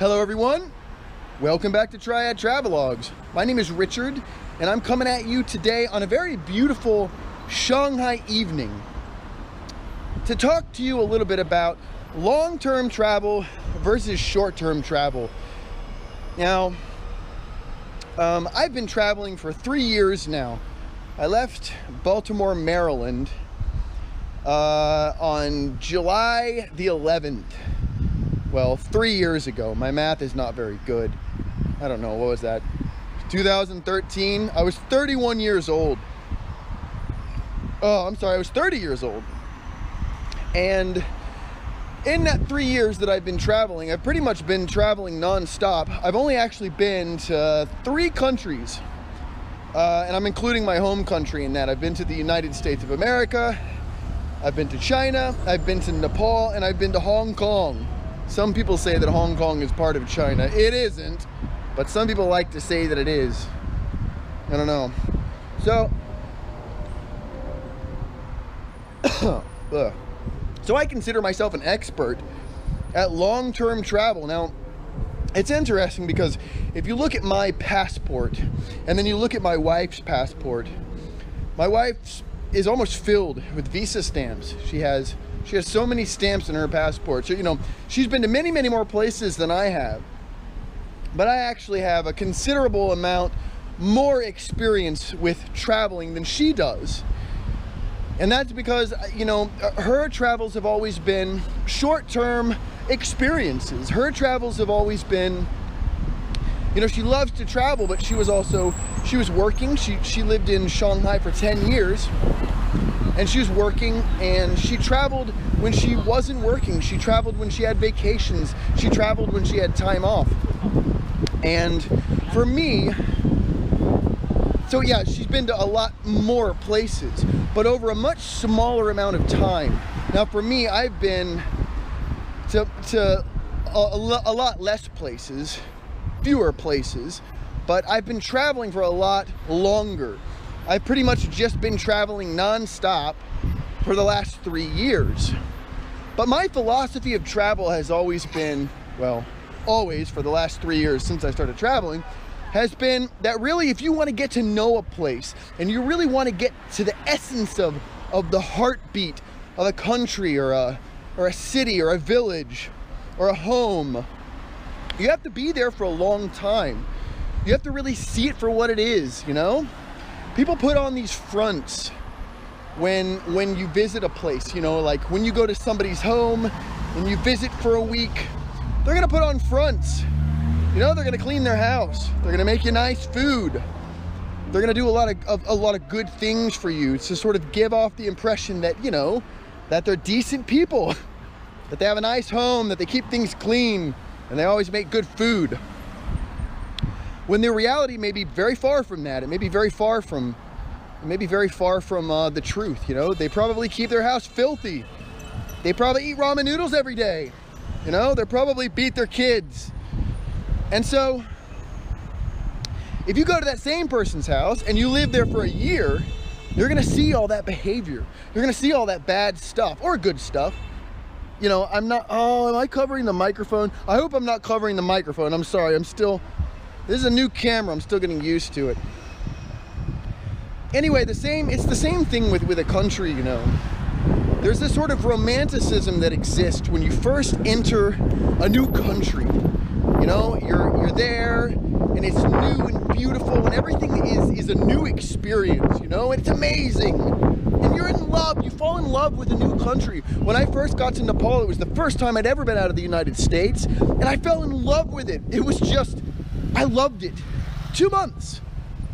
Hello everyone, welcome back to Triad Travelogues. My name is Richard and I'm coming at you today on a very beautiful Shanghai evening to talk to you a little bit about long-term travel versus short-term travel. Now, I've been traveling for 3 years now. I left Baltimore, Maryland on July the 11th. Well, 3 years ago. My math is not very good. I don't know, what was that? 2013? I was 31 years old. Oh, I'm sorry, I was 30 years old. And in that 3 years that I've been traveling, I've pretty much been traveling non-stop. I've only actually been to 3 countries. And I'm including my home country in that. I've been to the United States of America, I've been to China, I've been to Nepal, and I've been to Hong Kong. Some people say that Hong Kong is part of China. It isn't, but some people like to say that it is. I don't know. So I consider myself an expert at long-term travel. Now, it's interesting because if you look at my passport and then you look at my wife's passport, my wife's is almost filled with visa stamps. She has so many stamps in her passport. So, you know, she's been to many, many more places than I have. But I actually have a considerable amount more experience with traveling than she does. And that's because, you know, her travels have always been short-term experiences. Her travels have always been, you know, she loves to travel, but she was working. She lived in Shanghai for 10 years. And she was working, and she traveled when she wasn't working. She traveled when she had vacations. She traveled when she had time off. And for me, so yeah, she's been to a lot more places, but over a much smaller amount of time. Now for me, I've been to a lot less places, fewer places, but I've been traveling for a lot longer. I've pretty much just been traveling non-stop for the last 3 years. But my philosophy of travel has always been, well, always for the last 3 years since I started traveling, has been that really if you want to get to know a place and you really want to get to the essence of the heartbeat of a country or a city or a village or a home, you have to be there for a long time. You have to really see it for what it is, you know? People put on these fronts when you visit a place, you know, like when you go to somebody's home and you visit for a week, they're gonna put on fronts. You know, they're gonna clean their house. They're gonna make you nice food. They're gonna do a lot of good things for you to sort of give off the impression that, you know, that they're decent people, that they have a nice home, that they keep things clean, and they always make good food. When the reality may be very far from that. It may be very far from the truth, you know. They probably keep their house filthy. They probably eat ramen noodles every day. You know, they probably beat their kids. And so, if you go to that same person's house and you live there for a year, you're gonna see all that behavior. You're gonna see all that bad stuff, or good stuff. You know, am I covering the microphone? I hope I'm not covering the microphone. I'm sorry, this is a new camera, I'm still getting used to it. Anyway, it's the same thing with a country, you know. There's this sort of romanticism that exists when you first enter a new country. You know, you're there, and it's new and beautiful, and everything is a new experience, you know. It's amazing. And you're in love, you fall in love with a new country. When I first got to Nepal, it was the first time I'd ever been out of the United States, and I fell in love with it. It was just, I loved it. 2 months.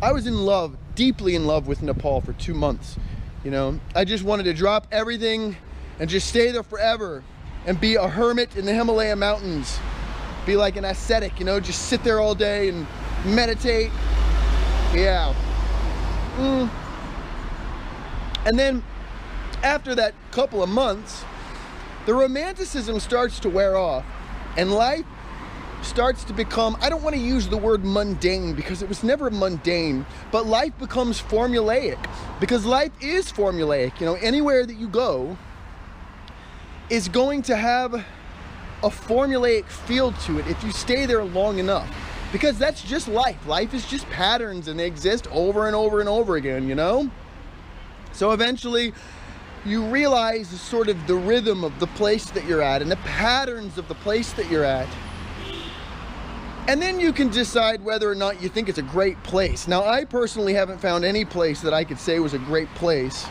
I was in love, deeply in love with Nepal for 2 months. You know, I just wanted to drop everything and just stay there forever and be a hermit in the Himalaya mountains. Be like an ascetic, you know, just sit there all day and meditate. Yeah. And then after that couple of months, the romanticism starts to wear off and life starts to become, I don't want to use the word mundane because it was never mundane, but life becomes formulaic, because life is formulaic. You know, anywhere that you go is going to have a formulaic feel to it if you stay there long enough. Because that's just life. Life is just patterns, and they exist over and over and over again, you know? So eventually, you realize sort of the rhythm of the place that you're at and the patterns of the place that you're at. And then you can decide whether or not you think it's a great place. Now, I personally haven't found any place that I could say was a great place.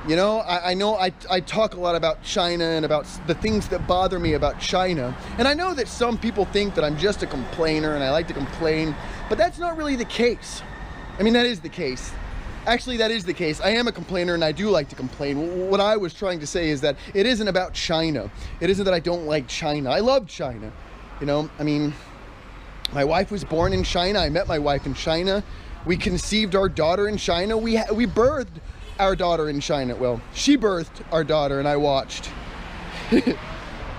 You know I talk a lot about China and about the things that bother me about China. And I know that some people think that I'm just a complainer and I like to complain, but that's not really the case. I mean, that is the case. Actually, that is the case. I am a complainer and I do like to complain. What I was trying to say is that it isn't about China. It isn't that I don't like China. I love China. You know, I mean, my wife was born in China. I met my wife in China. We conceived our daughter in China. We birthed our daughter in China. Well, she birthed our daughter and I watched. You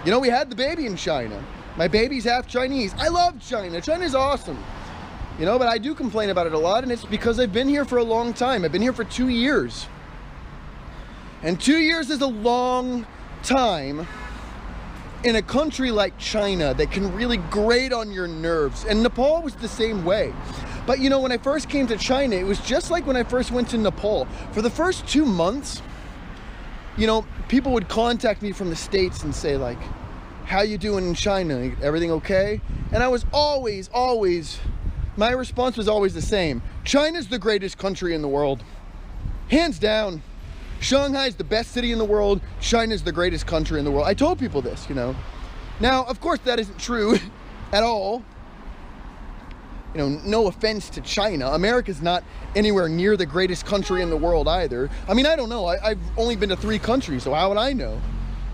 know, we had the baby in China. My baby's half Chinese. I love China. China's awesome. You know, but I do complain about it a lot, and it's because I've been here for a long time. I've been here for 2 years. And 2 years is a long time in a country like China that can really grate on your nerves. And Nepal was the same way. But you know, when I first came to China, it was just like when I first went to Nepal. For the first 2 months, you know, people would contact me from the States and say like, how you doing in China? Everything okay? And I was always, my response was always the same. China's the greatest country in the world. Hands down. Shanghai's the best city in the world. China's the greatest country in the world. I told people this, you know. Now, of course, that isn't true at all. You know, no offense to China. America's not anywhere near the greatest country in the world either. I mean, I don't know. I've only been to 3 countries, so how would I know?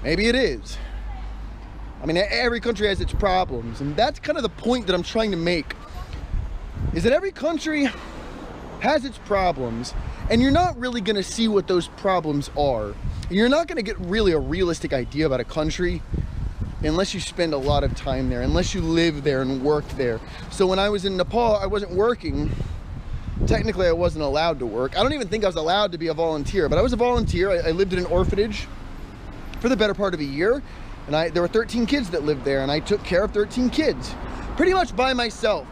Maybe it is. I mean, every country has its problems, and that's kind of the point that I'm trying to make, is that every country has its problems, and you're not really going to see what those problems are. You're not going to get really a realistic idea about a country unless you spend a lot of time there, unless you live there and work there. So when I was in Nepal, I wasn't working. Technically, I wasn't allowed to work. I don't even think I was allowed to be a volunteer, but I was a volunteer. I lived in an orphanage for the better part of a year, and there were 13 kids that lived there, and I took care of 13 kids pretty much by myself.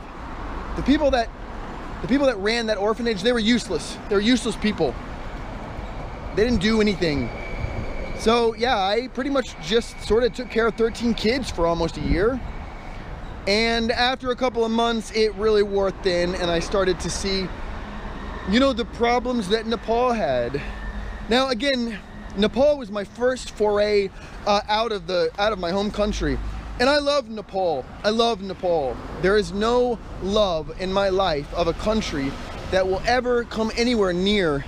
The people that ran that orphanage, they were useless. They were useless people. They didn't do anything. So yeah, I pretty much just sort of took care of 13 kids for almost a year. And after a couple of months, it really wore thin, and I started to see, you know, the problems that Nepal had. Now again, Nepal was my first foray out of my home country. And I love Nepal. I love Nepal. There is no love in my life of a country that will ever come anywhere near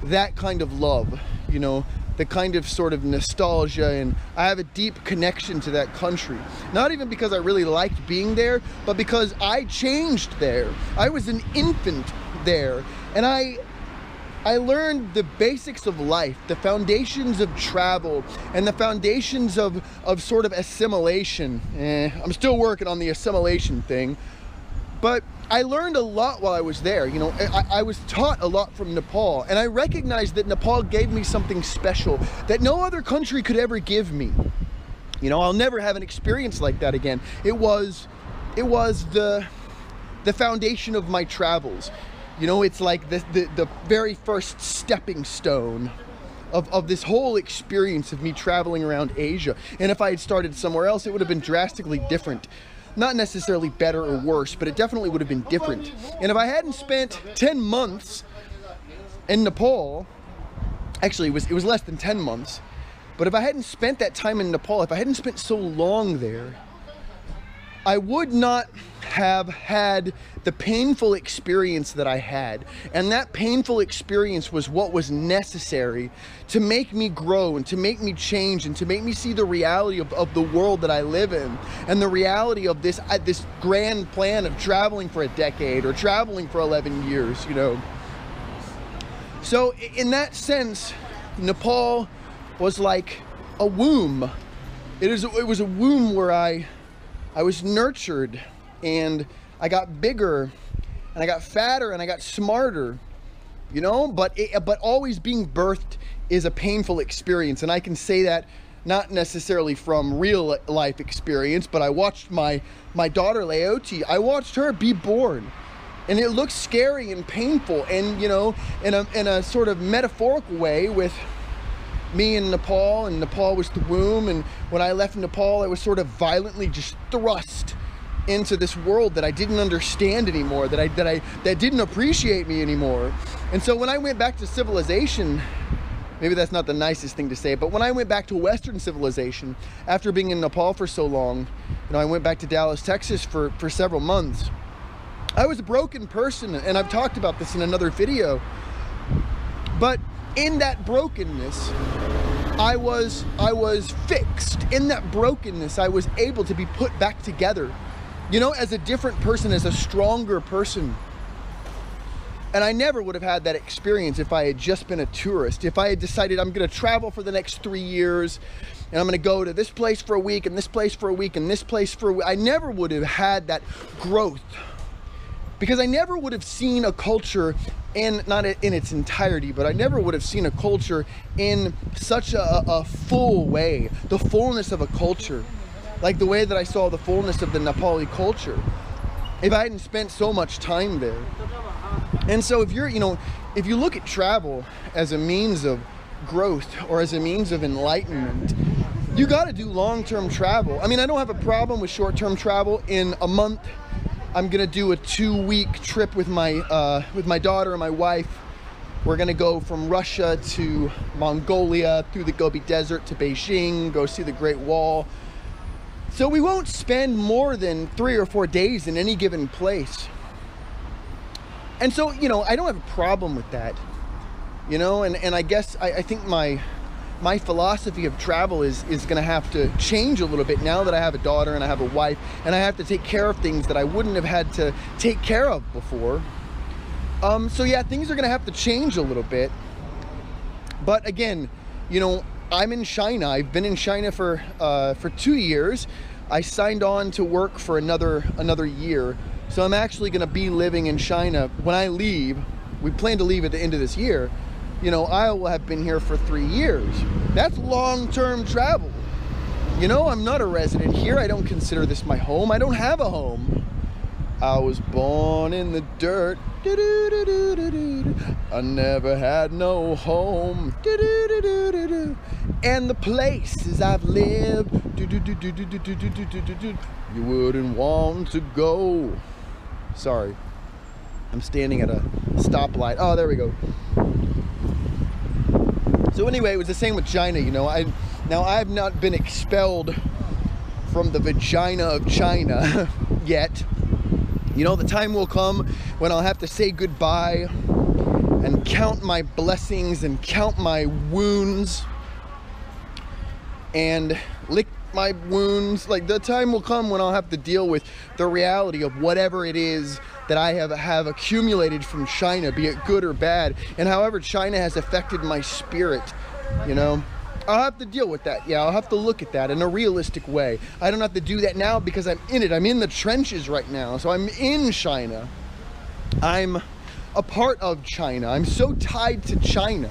that kind of love, you know, the kind of sort of nostalgia, and I have a deep connection to that country. Not even because I really liked being there, but because I changed there. I was an infant there, and I learned the basics of life, the foundations of travel, and the foundations of sort of assimilation. I'm still working on the assimilation thing, but I learned a lot while I was there. You know, I was taught a lot from Nepal, and I recognized that Nepal gave me something special that no other country could ever give me. You know, I'll never have an experience like that again. It was the foundation of my travels. You know, it's like the very first stepping stone of this whole experience of me traveling around Asia. And if I had started somewhere else, it would have been drastically different. Not necessarily better or worse, but it definitely would have been different. And if I hadn't spent 10 months in Nepal, actually it was less than 10 months, but if I hadn't spent that time in Nepal, if I hadn't spent so long there, I would not have had the painful experience that I had. And that painful experience was what was necessary to make me grow and to make me change and to make me see the reality of the world that I live in, and the reality of this grand plan of traveling for a decade or traveling for 11 years, you know. So in that sense, Nepal was like a womb. It was a womb where I was nurtured, and I got bigger, and I got fatter, and I got smarter, you know. But always being birthed is a painful experience, and I can say that not necessarily from real life experience, but I watched my daughter Leoti, I watched her be born. And it looks scary and painful, and you know, in a sort of metaphorical way, with me in Nepal, and Nepal was the womb, and when I left Nepal, I was sort of violently just thrust into this world that I didn't understand anymore, that didn't appreciate me anymore. And so when I went back to civilization, maybe that's not the nicest thing to say, but when I went back to Western civilization after being in Nepal for so long, you know, I went back to Dallas, Texas for several months. I was a broken person, and I've talked about this in another video, but in that brokenness, I was fixed. In that brokenness, I was able to be put back together, you know, as a different person, as a stronger person. And I never would have had that experience if I had just been a tourist. If I had decided I'm gonna travel for the next 3 years, and I'm gonna go to this place for a week, and this place for a week, and this place for a week, I never would have had that growth. Because I never would have seen a culture not in its entirety, but I never would have seen a culture in such a full way, the fullness of a culture, like the way that I saw the fullness of the Nepali culture, if I hadn't spent so much time there. And so if you're, you know, if you look at travel as a means of growth or as a means of enlightenment, you got to do long-term travel. I mean, I don't have a problem with short-term travel. In a month, I'm gonna do a 2-week trip with my daughter and my wife. We're gonna go from Russia to Mongolia, through the Gobi Desert to Beijing, go see the Great Wall. So we won't spend more than 3 or 4 days in any given place. And so, you know, I don't have a problem with that, you know, and I guess I think my philosophy of travel is gonna have to change a little bit now that I have a daughter and I have a wife, and I have to take care of things that I wouldn't have had to take care of before. So yeah, things are gonna have to change a little bit. But again, you know, I'm in China. I've been in China for 2 years. I signed on to work for another year. So I'm actually gonna be living in China when I leave. We plan to leave at the end of this year. You know, I will have been here for 3 years. That's long-term travel. You know, I'm not a resident here. I don't consider this my home. I don't have a home. I was born in the dirt. I never had no home. And the places I've lived, you wouldn't want to go. Sorry, I'm standing at a stoplight. Oh, there we go. So anyway, it was the same with China, you know. I've not been expelled from the vagina of China yet. You know, the time will come when I'll have to say goodbye and count my blessings and count my wounds and lick my wounds. Like, the time will come when I'll have to deal with the reality of whatever it is that I have accumulated from China, be it good or bad, and however China has affected my spirit, you know. I'll have to deal with that. Yeah, I'll have to look at that in a realistic way. I don't have to do that now because I'm in it. I'm in the trenches right now. So I'm in China. I'm a part of China. I'm so tied to China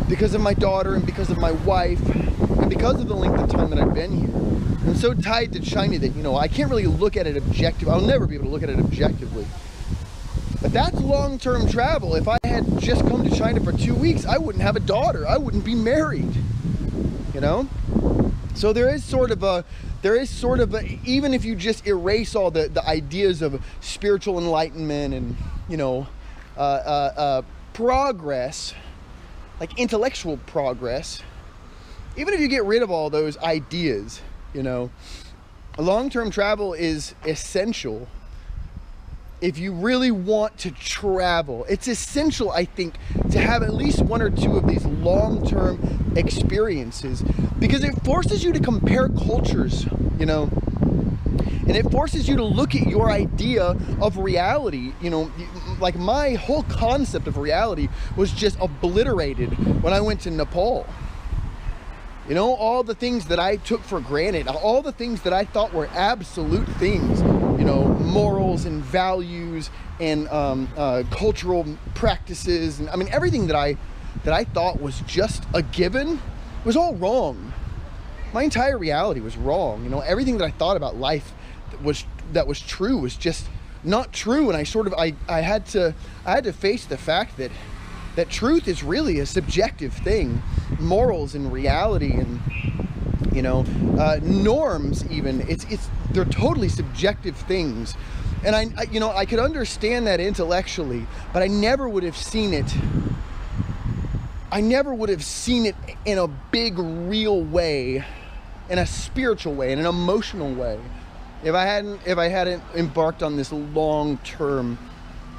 because of my daughter and because of my wife and because of the length of time that I've been here. I'm so tied to China that, you know, I can't really look at it objectively. I'll never be able to look at it objectively. But that's long-term travel. If I had just come to China for 2 weeks, I wouldn't have a daughter. I wouldn't be married, you know? So there is sort of a, even if you just erase all the ideas of spiritual enlightenment and, you know, progress, like intellectual progress, even if you get rid of all those ideas, you know, long-term travel is essential. If you really want to travel, it's essential, I think, to have at least 1 or 2 of these long-term experiences, because it forces you to compare cultures, you know, and it forces you to look at your idea of reality. You know, like my whole concept of reality was just obliterated when I went to Nepal. You know, all the things that I took for granted, all the things that I thought were absolute things, you know, morals and values and cultural practices, and I mean everything that I thought was just a given was all wrong. My entire reality was wrong. You know, everything that I thought about life that was true was just not true. And I had to face the fact that truth is really a subjective thing. Morals and reality and, you know, norms even, they're totally subjective things. And I could understand that intellectually, but I never would have seen it. I never would have seen it in a big, real way, in a spiritual way, in an emotional way, if I hadn't embarked on this long-term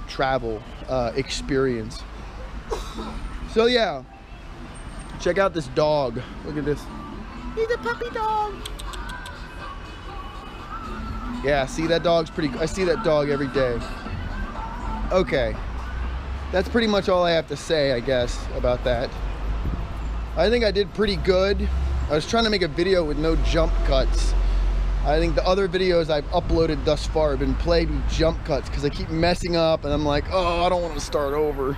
travel experience. So yeah, check out this dog. Look at this. He's a puppy dog. Yeah, see, that dog's I see that dog every day. Okay. That's pretty much all I have to say, I guess, about that. I think I did pretty good. I was trying to make a video with no jump cuts. I think the other videos I've uploaded thus far have been played with jump cuts because I keep messing up and I'm like, oh, I don't want to start over.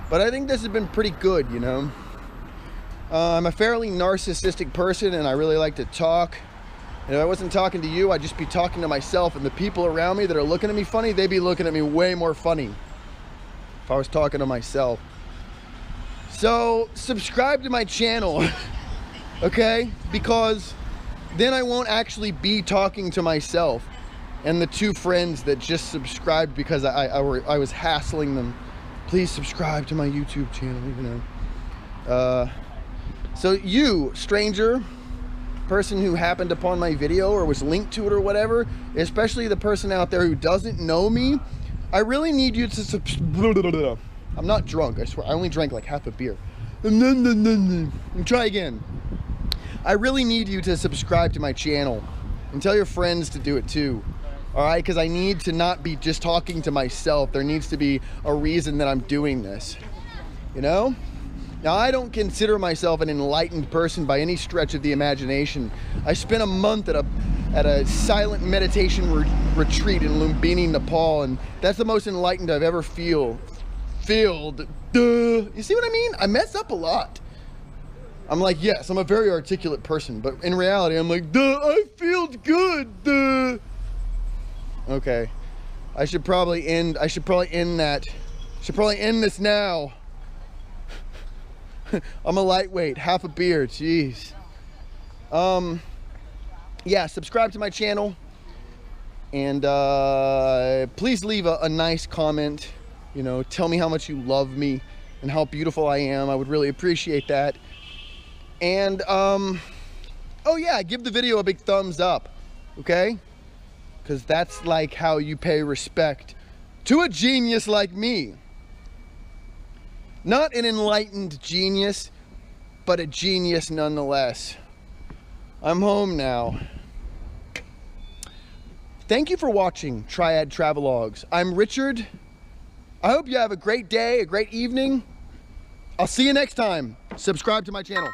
But I think this has been pretty good, you know. I'm a fairly narcissistic person and I really like to talk. And if I wasn't talking to you, I'd just be talking to myself, and the people around me that are looking at me funny, they'd be looking at me way more funny if I was talking to myself. So subscribe to my channel, okay? Because then I won't actually be talking to myself and the two friends that just subscribed because I was hassling them. Please subscribe to my YouTube channel, you know. So you, stranger, person who happened upon my video or was linked to it or whatever, especially the person out there who doesn't know me, I really need you to I'm not drunk, I swear. I only drank like half a beer. Try again. I really need you to subscribe to my channel and tell your friends to do it too. All right, because I need to not be just talking to myself. There needs to be a reason that I'm doing this, you know? Now, I don't consider myself an enlightened person by any stretch of the imagination. I spent a month at a silent meditation retreat in Lumbini, Nepal, and that's the most enlightened I've ever felt. Duh. You see what I mean? I mess up a lot. I'm like, yes, I'm a very articulate person, but in reality, I'm like, duh, I feel good, duh. Okay, I should probably end this now. I'm a lightweight, half a beer, jeez. Yeah, subscribe to my channel, and please leave a nice comment. You know, tell me how much you love me and how beautiful I am. I would really appreciate that. And oh yeah, give the video a big thumbs up, okay? Because that's like how you pay respect to a genius like me. Not an enlightened genius, but a genius nonetheless. I'm home now. Thank you for watching Triad Travelogues. I'm Richard. I hope you have a great day, a great evening. I'll see you next time. Subscribe to my channel.